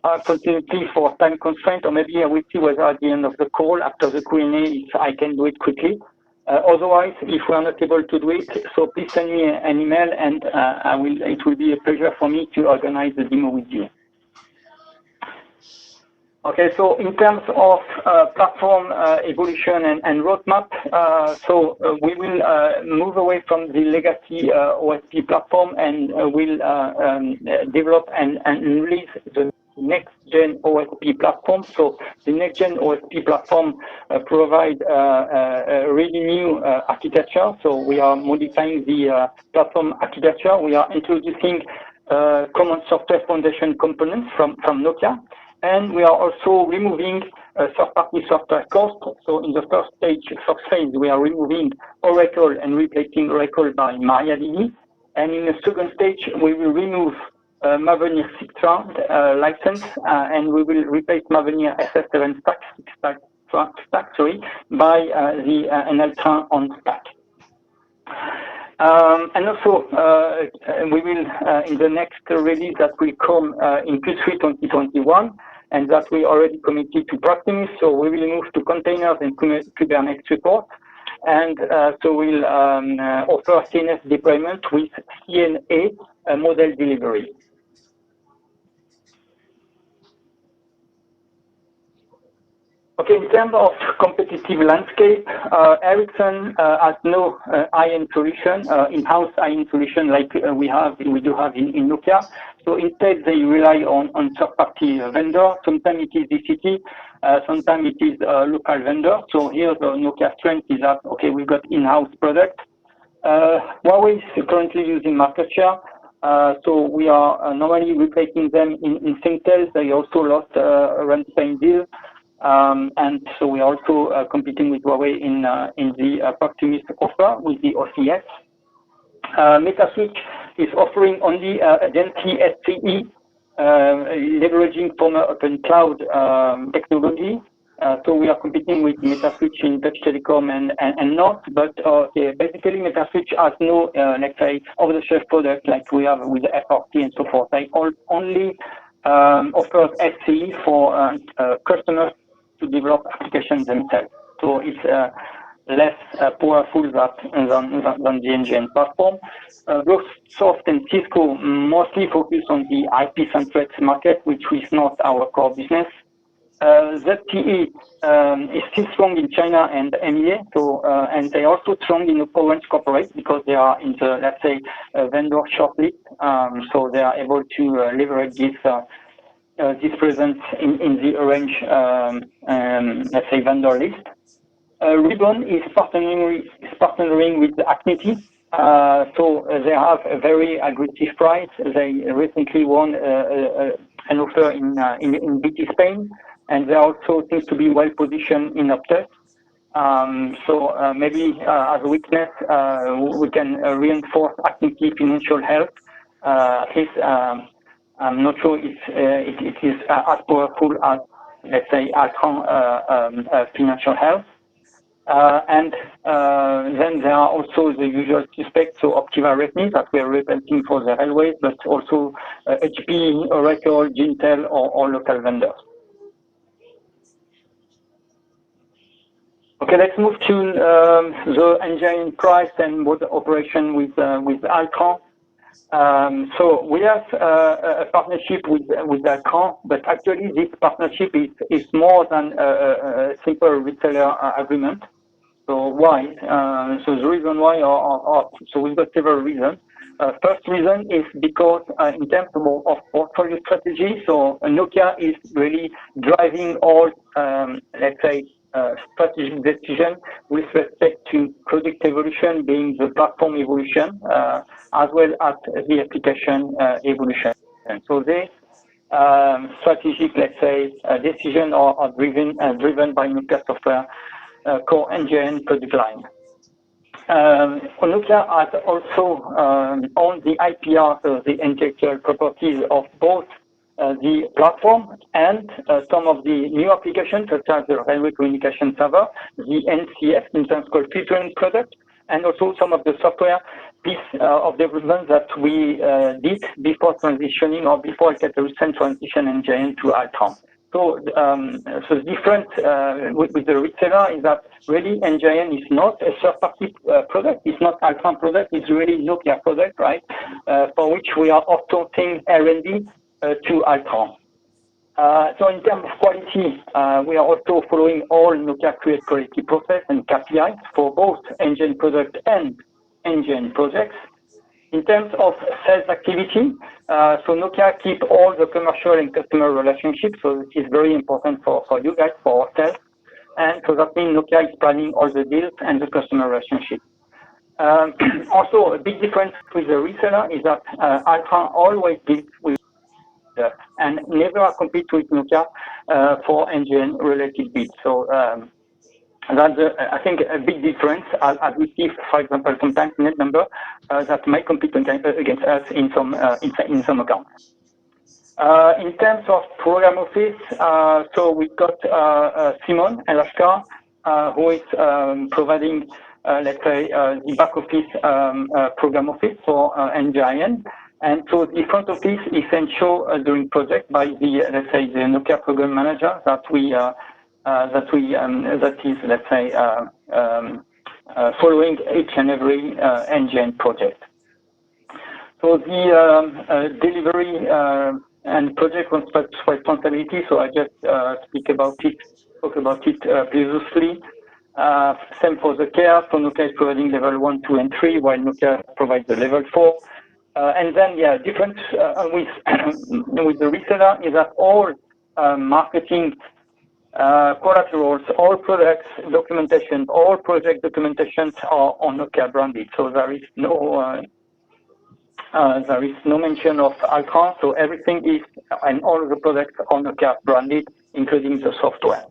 unfortunately for time constraint, or maybe I will see whether at the end of the call, after the Q&A, if I can do it quickly. Otherwise, if we are not able to do it, so please send me an email, and it will be a pleasure for me to organize the demo with you. Okay, so in terms of platform evolution and roadmap, we will move away from the legacy OSP platform and will develop and release the next-gen OSP platform. So the next-gen OSP platform provide a really new architecture. So we are modifying the platform architecture. We are introducing common software foundation components from Nokia. And we are also removing third-party software costs. So in the first phase, we are removing Oracle and replacing Oracle by MariaDB. And in the second stage, we will remove Mavenir Citra license, and we will replace Mavenir SS7 stack by the NL on stack. And also, we will, in the next release that will come in Q3 2021, and that we already committed to Proximus, so we will move to containers and Kubernetes support. And so we'll offer CNS deployment with CNA model delivery. Okay, in terms of competitive landscape, Ericsson has no ngIN solution, in-house ngIN solution like we do have in Nokia. So instead, they rely on third-party vendor. Sometimes it is DCT, sometimes it is a local vendor. So here the Nokia strength is that, okay, we've got in-house product. Huawei is currently using market share. So we are normally replacing them in Singtel. They also lost a runtime deal. And so we are also competing with Huawei in the Proximus offer with the OCS. Metaswitch is offering only identity SCE, leveraging former open cloud technology. So we are competing with Metaswitch in Dutch Telecom and not, but basically Metaswitch has no, let's say, off-the-shelf product like we have with the FRT and so forth. They only offer SCE for customers to develop applications themselves. So it's less powerful than the ngIN platform. Microsoft and Cisco mostly focus on the IP-centric market, which is not our core business. ZTE is still strong in China and EMEA, so and they are also strong in Orange Corporate because they are in the, let's say, vendor shortlist. So they are able to leverage this presence in the Orange, let's say, vendor list. Ribbon is partnering with Acnity. So they have a very aggressive price. They recently won an offer in BT Spain, and they also seem to be well positioned in Optus. So maybe as a weakness, we can reinforce Acnity financial health. At least I'm not sure it is as powerful as, let's say, Altran financial health. And then there are also the usual suspects, so Optiva Retina that we are representing for the railways, but also HP, Oracle, Gintel, or local vendors. Okay, let's move to the ngIN price and what operation with Altran. So we have a partnership with Altran, but actually this partnership is more than a simple reseller agreement. So why? So the reason why, so we've got several reasons. First reason is because in terms of portfolio strategy, so Nokia is really driving all, let's say, strategic decision with respect to product evolution, being the platform evolution, as well as the application evolution. And so this strategic, let's say, decision are driven by Nokia software core ngIN product line. Nokia has also owned the IPR, so the intellectual properties of both the platform and some of the new applications, such as the railway communication server, the NCF, in terms called filtering product, and also some of the software piece of development that we did before transitioning or before the recent transition ngIN to Altran. So, so the difference with the reseller is that really ngIN is not a third-party product. It's not Altran product. It's really Nokia product, right? For which we are outsourcing R&D to Altran. So in terms of quality, we are also following all Nokia create quality process and KPIs for both ngIN product and ngIN projects. In terms of sales activity, so Nokia keep all the commercial and customer relationships, so this is very important for you guys, for our sales. And so that means Nokia is planning all the deals and the customer relationship. Also, a big difference with the reseller is that Altran always deals with and never compete with Nokia for ngIN related bids. So that's, I think, a big difference as we see, for example, sometimes net number that might compete against us in some accounts. In terms of program office, so we got Simon Alaska, who is providing, let's say, the back office program office for ngIN. And so the front office is ensured during project by the, let's say, the Nokia program manager that is, let's say, following each and every ngIN project. So the delivery and project responsibility. So I just spoke about it previously. Same for the care. So Nokia is providing level 1, 2, and 3, while Nokia provides the level 4. And then, yeah, difference with the reseller is that all marketing collaterals, all products documentation, all project documentations are on Nokia branded. So there is no mention of Altran. So everything is, and all of the products are Nokia branded, including the software.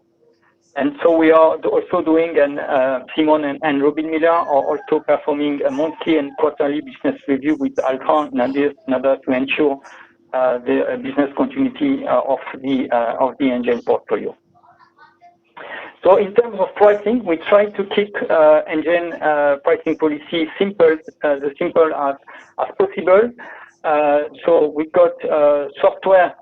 And so we are also doing, and Simon and Robin Miller are also performing a monthly and quarterly business review with Altran in order to ensure the business continuity of the ngIN portfolio. So in terms of pricing, we try to keep ngIN pricing policy simple, as simple as possible. So we got software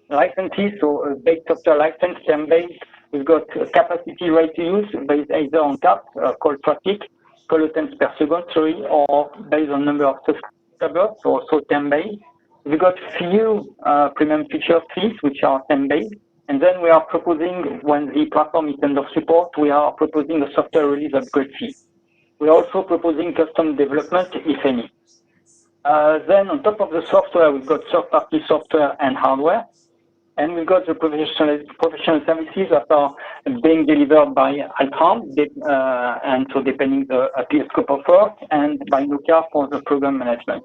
licenses, so base software license, term-based. We've got capacity rate to use based either on cap, call traffic, call attempts per second, or based on number of subscribers, so also term-based. We've got few premium feature fees, which are term-based. And then we are proposing, when the platform is end of support, we are proposing a software release upgrade fee. We are also proposing custom development, if any. Then on top of the software, we've got third-party software and hardware. And we've got the professional services that are being delivered by Altran, and so depending the scope of work, and by Nokia for the program management.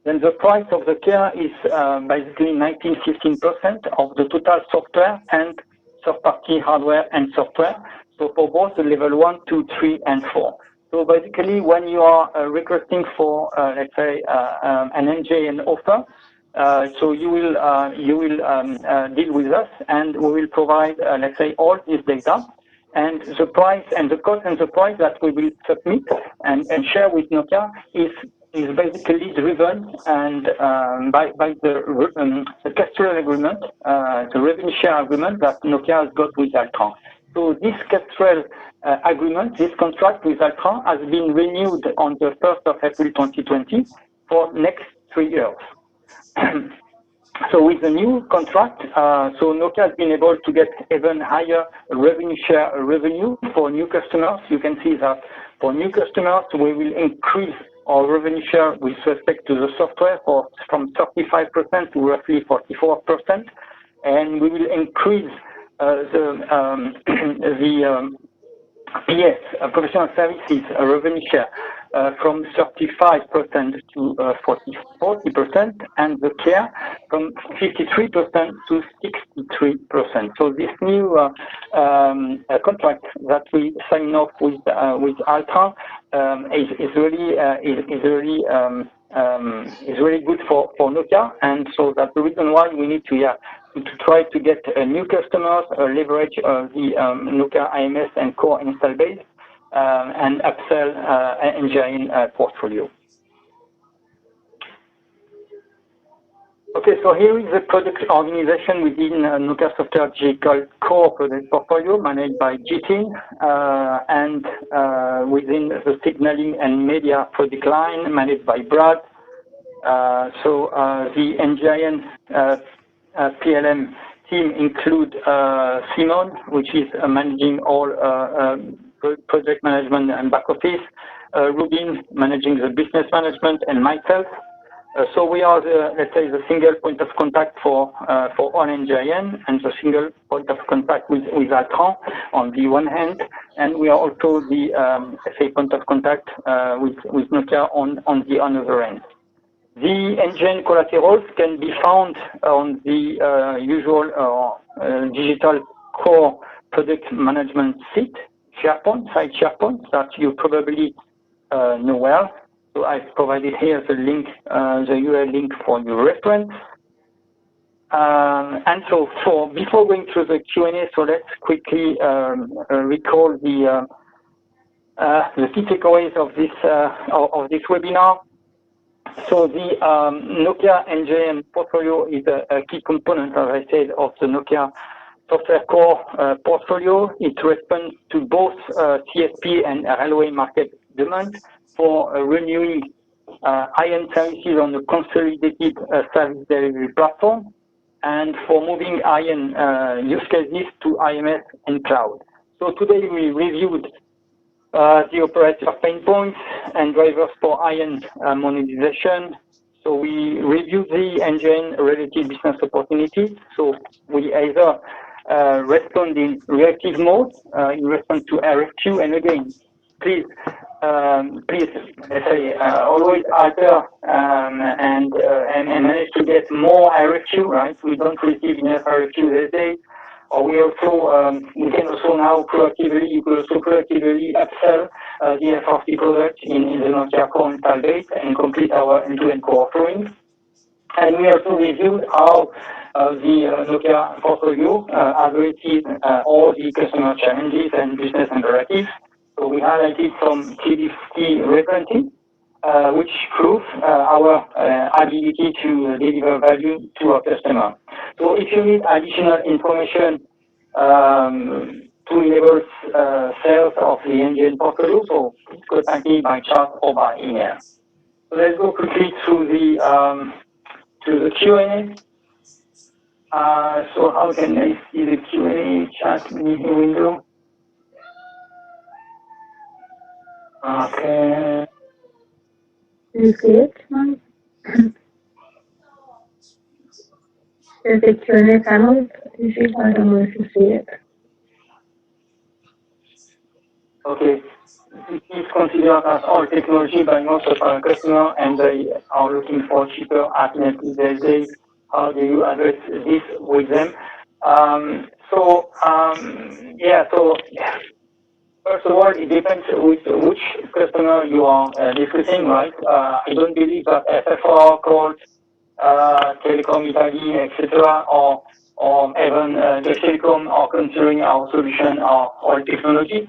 Then the price of the care is basically 19-15% of the total software and third-party hardware and software. So for both the level 1, 2, 3, and 4. So basically, when you are requesting for, let's say, an ngIN offer, so you will deal with us, and we will provide, let's say, all this data, and the price and the cost and the price that we will submit and share with Nokia is basically driven and by the customer agreement, the revenue share agreement that Nokia has got with Altran. So this customer agreement, this contract with Altran has been renewed on the 1st of April 2020 for next 3 years. So with the new contract, so Nokia has been able to get even higher revenue share revenue for new customers. You can see that for new customers, we will increase our revenue share with respect to the software from 35% to roughly 44%, and we will increase the PS, professional services revenue share from 35% to 40%, and the care from 53% to 63%. So this new contract that we sign off with Altran is really good for Nokia, and so that's the reason why we need to try to get new customers, leverage the Nokia IMS and core install base, and upsell ngIN portfolio. Okay, so here is the product organization within Nokia Software Digital Core product portfolio managed by Jitin, and within the signaling and media product line managed by Brad. So the ngIN PLM team include Simon, which is managing all project management and back office, Rubin managing the business management, and myself. So we are let's say, the single point of contact for all ngIN and the single point of contact with Altran on the one hand, and we are also the say point of contact with Nokia on the other end. The ngIN collaterals can be found on the usual digital core product management site SharePoint that you probably know well. So I've provided here the link, the URL link for your reference. And so before going through the Q&A, so let's quickly recall the key takeaways of this webinar. So the Nokia ngIN portfolio is a key component, as I said, of the Nokia software core portfolio. It responds to both CSP and railway market demand for renewing IN services on the consolidated service delivery platform, and for moving IN use cases to IMS and cloud. So today we reviewed the operator pain points and drivers for IN monetization. So we reviewed the ngIN related business opportunities. So we either respond in reactive mode in response to RFQ, and again, please, let's say, always alter and manage to get more RFQ, right? We don't receive enough RFQ these days. Or we also, we can also now proactively, you could also proactively upsell the FRC product in the Nokia core install base and complete our end-to-end core offerings. And we also reviewed how the Nokia portfolio addresses all the customer challenges and business imperatives. So we highlighted some key references, which prove our ability to deliver value to our customer. So if you need additional information to enable sales of the ngIN portfolio, so please contact me by chat or by email. So let's go quickly through the Q&A. So how can I see the Q&A chat meeting window? Okay. You see it? There's a Q&A panel. I don't know if you see it. Okay. This is considered as old technology by most of our customers, and they are looking for cheaper alternatives these days. How do you address this with them? Yeah, so first of all, it depends with which customer you are discussing, right? I don't believe that FFR, Colt, Telecom Italy, etc., or even the Telecom are considering our solution or old technology.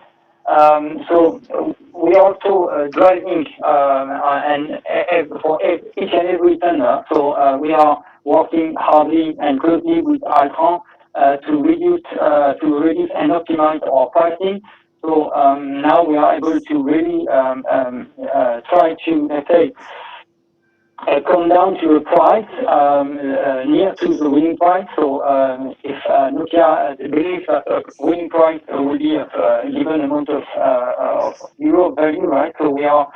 So we are also driving and for each and every tender. So we are working hardly and closely with Altran to reduce and optimize our pricing. So now we are able to really try to, let's say, come down to a price near to the winning price. So if Nokia believes that a winning price will be a given amount of euro value, right? So we are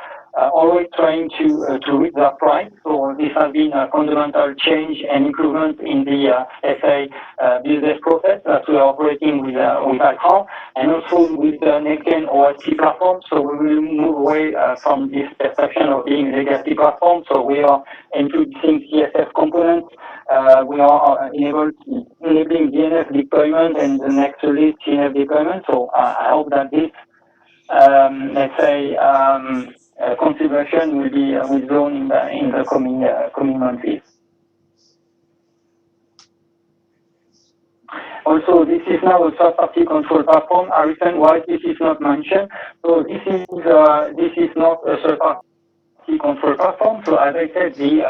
always trying to reach that price. So this has been a fundamental change and improvement in the SA business process that we are operating with Altran, and also with the next-gen OSP platform. So we will move away from this perception of being a legacy platform. So we are introducing CSF components. We are enabling DNF deployment and the next release TNF deployment. So I hope that this, let's say, consideration will be withdrawn in the coming months. Also, this is now a third-party control platform. I reason why this is not mentioned. So this is not a third-party control platform. So as I said, the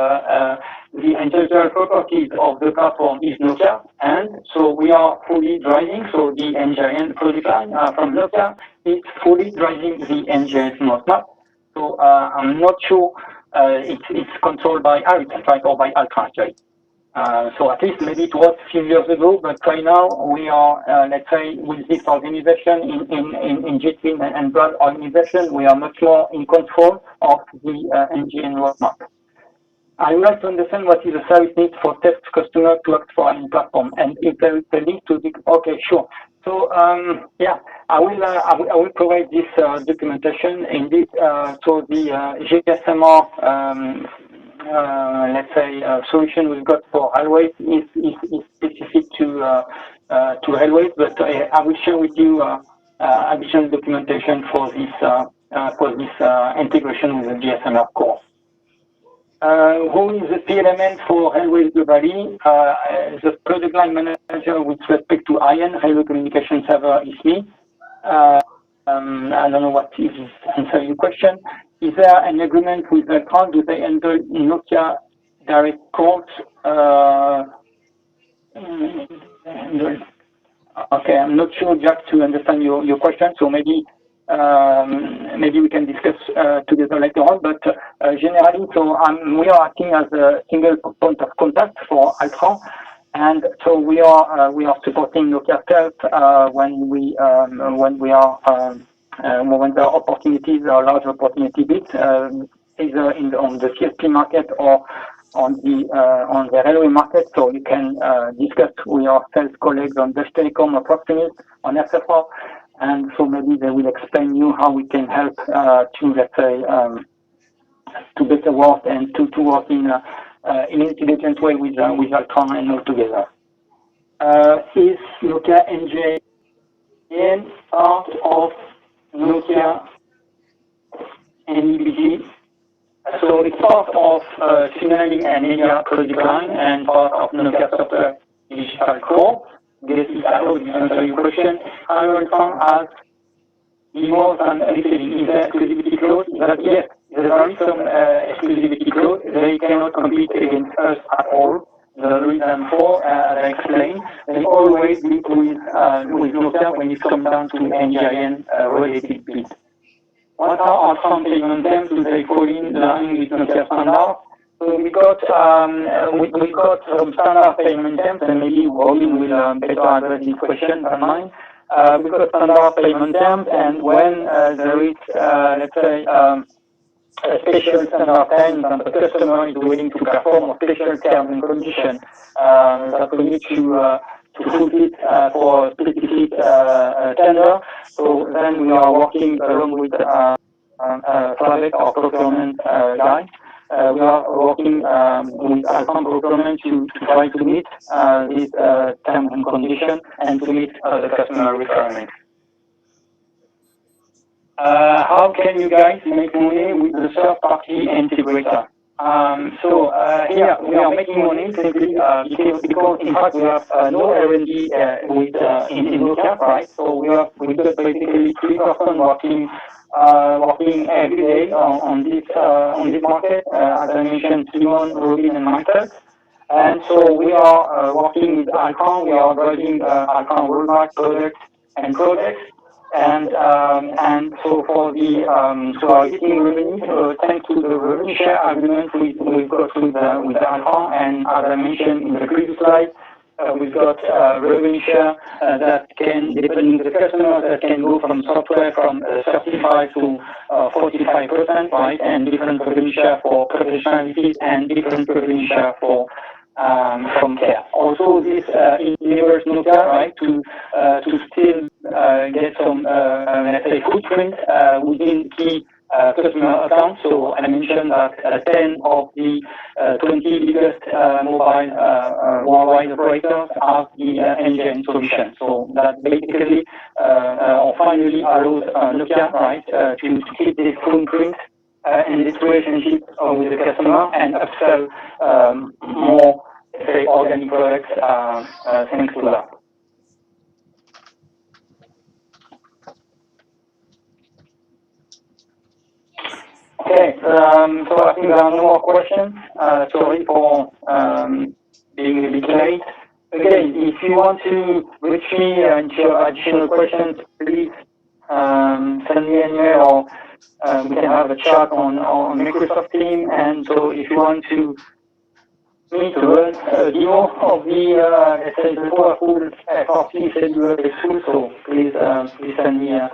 intellectual properties of the platform is Nokia, and so we are fully driving. So the ngIN product line from Nokia is fully driving the ngIN roadmap. So I'm not sure it's controlled by Altran, right, or by Altran, right? So at least maybe it was a few years ago, but right now we are, let's say, with this organization in GTIN and broad organization, we are much more in control of the ngIN roadmap. I would like to understand what is the service need for test customer to act for any platform, and if there is a need to. Okay, sure. So yeah, I will provide this documentation. Indeed, so the GSMR, let's say, solution we've got for railways is specific to railways, but I will share with you additional documentation for this integration with the GSMR core. Who is the key element for railways globally? The product line manager with respect to ngIN, Railway Communication Server, is me. I don't know what is answering your question. Is there an agreement with the cloud? Do they handle Nokia direct calls? Okay, I'm not sure, Jack, to understand your question, so maybe we can discuss together later on. But generally, so we are acting as a single point of contact for Altran, and so we are supporting Nokia Self when there are opportunities or large opportunity bids, either on the CSP market or on the railway market. So you can discuss with your sales colleagues on Deutsche Telekom or Proximus on SFR, and so maybe they will explain you how we can help to, let's say, to better work and to work in an intelligent way with Altran and all together. Is Nokia ngIN part of Nokia NEBG? So it's part of signaling and media product line and part of Nokia software digital core. This is, I hope this answers your question. Altran has more than anything. Is there exclusivity clause? Yes, there is some exclusivity clause. They cannot compete against us at all. The reason for, as I explained, they always meet with Nokia when it comes down to ngIN related bids. What are Altran payment terms? Do they fall in line with Nokia standard? So we got some standard payment terms, and maybe Robin will better address this question than mine. We've got standard payment terms, and when there is, let's say, a special standard terms and the customer is willing to perform a special terms and conditions that we need to fulfill for a specific tender. So then we are working along with Slavic, our procurement guy. We are working with Altran procurement to try to meet these terms and conditions and to meet the customer requirements. How can you guys make money with the third-party integrator? So here we are making money simply because in fact we have no R&D in Nokia, right? So we got basically 3 persons working every day on this market. As I mentioned, Simon, Robin, and myself. And so we are working with Altran. We are driving Altran roadmap products and projects. And so for the our existing revenue, thanks to the revenue share agreement we've got with Altran, and as I mentioned in the previous slide, we've got revenue share that can, depending on the customer, that can go from software from 35 to 45%, right? And different revenue share for professionalities and different revenue share for from care. Also, this enables Nokia, right, to still get some, let's say, footprint within key customer accounts. So I mentioned that 10 of the 20 biggest mobile worldwide operators have the ngIN solution. So that basically or finally allows Nokia, right, to keep this footprint and this relationship with the customer and upsell more, say, organic products thanks to that. Okay, so I think there are no more questions. Sorry for being a bit late. Again, if you want to reach me and share additional questions, please send me an email or we can have a chat on Microsoft Teams. And so if you want to meet to learn a demo of the, let's say, the powerful FRC cellular-based tool. So please send me a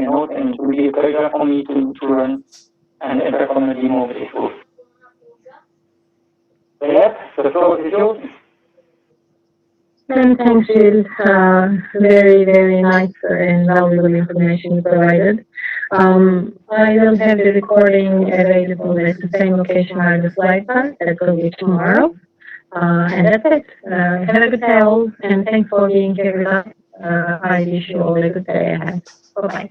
note, and it will be a pleasure for me to run and perform a demo of this tool. So yeah, the floor is yours. And thanks, Gilles. Very, very nice and valuable information you provided. I will have the recording available at the same location where the slides are. That will be tomorrow. And that's it. Have a good day all, and thanks for being here with us. I wish you all a good day ahead. Bye-bye.